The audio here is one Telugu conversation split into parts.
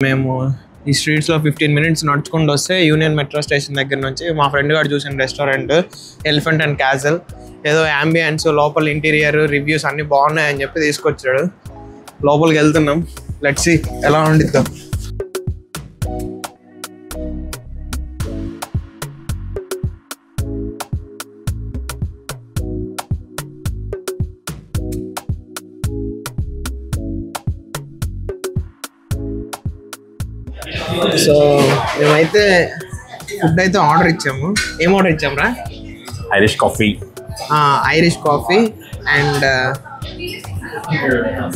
మేము ఈ స్ట్రీట్స్ లో 15 minutes నడుచుకుంటూ వస్తే యూనియన్ మెట్రో స్టేషన్ దగ్గర నుంచి మా ఫ్రెండ్ గారు చూసిన రెస్టారెంట్ ఎలిఫెంట్ అండ్ క్యాసల్ ఏదో అంబియన్స్ లోపల ఇంటీరియర్ రివ్యూస్ అన్ని బాగున్నాయని చెప్పి తీసుకొచ్చాడు. లోపలికి వెళ్తున్నాం. లెట్స్ సీ ఎలా ఉండిద్దాం. సో మేమైతే ఫుడ్ అయితే ఆర్డర్ ఇచ్చాము. ఏం ఆర్డర్ ఇచ్చాము రా? Irish coffee and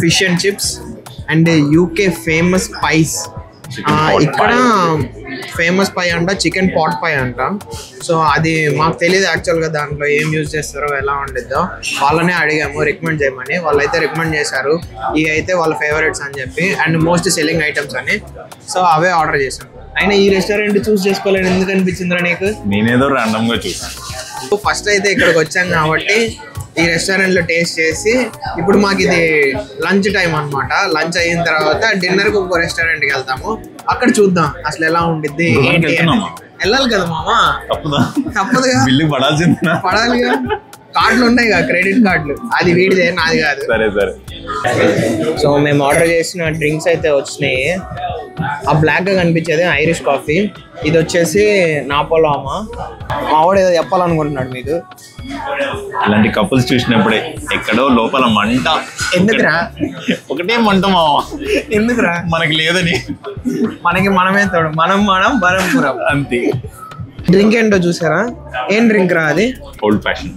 fish and chips and UK famous pies. ఇక్కడ ఫేమస్ పై అంట చికెన్ పాట్ పై అంట. సో అది మాకు తెలియదు యాక్చువల్గా దాంట్లో ఏం యూజ్ చేస్తారో ఎలా ఉండిద్దో. వాళ్ళనే అడిగాము రికమెండ్ చేయమని. వాళ్ళైతే రికమెండ్ చేశారు ఇవి అయితే వాళ్ళ ఫేవరెట్స్ అని చెప్పి అండ్ మోస్ట్ సెల్లింగ్ ఐటమ్స్ అని. సో అవే ఆర్డర్ చేశాను. అయినా ఈ రెస్టారెంట్ చూస్ చేసుకోలేను ఎందుకు అనిపించిందిరా నీకు? నేనేదో ర్యాండమ్ గా చూసాను. ఫస్ట్ అయితే ఇక్కడికి వచ్చాం కాబట్టి ఈ రెస్టారెంట్ లో టేస్ట్ చేసి ఇప్పుడు మాకు ఇది లంచ్ టైం అనమాట. లంచ్ అయిన తర్వాత డిన్నర్ కి ఒక రెస్టారెంట్ కి వెళ్తాము. అక్కడ చూద్దాం అసలు ఎలా ఉండిద్ది. వెళ్ళాలి కదా మామా, తప్పదుగా. పడాలిగా. కార్డులు ఉన్నాయి కదా, క్రెడిట్ కార్డులు. అది వీడిదే, నాది కాదు. సరే సరే. సో మేము ఆర్డర్ చేసిన డ్రింక్స్ అయితే వచ్చినాయి. ఆ బ్లాక్ గా కనిపించేది ఐరిష్ కాఫీ. ఇది వచ్చేసి నాపోలామా. మా వాడు ఏదో చెప్పాలనుకుంటున్నాడు మీకు. ఇలాంటి కపుల్స్ చూసినప్పుడే ఎక్కడో లోపల మంట. ఎందుకురా? ఒకటే మంట మావా. ఎందుకురా? మనకి లేదని. మనకి మనమే తోడు. మనం బరంపురం అంతే. డ్రింక్ ఏంటో చూసారా? ఏం డ్రింక్ రా అది? Old fashion.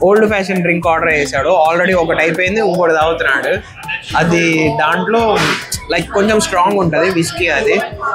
Old fashion drink order చేశాడు. ఆల్రెడీ ఒకటి అయిపోయింది, ఇంకోటి తాగుతున్నాడు. అది దాంట్లో లైక్ కొంచెం స్ట్రాంగ్ ఉంటుంది విస్కీ అది.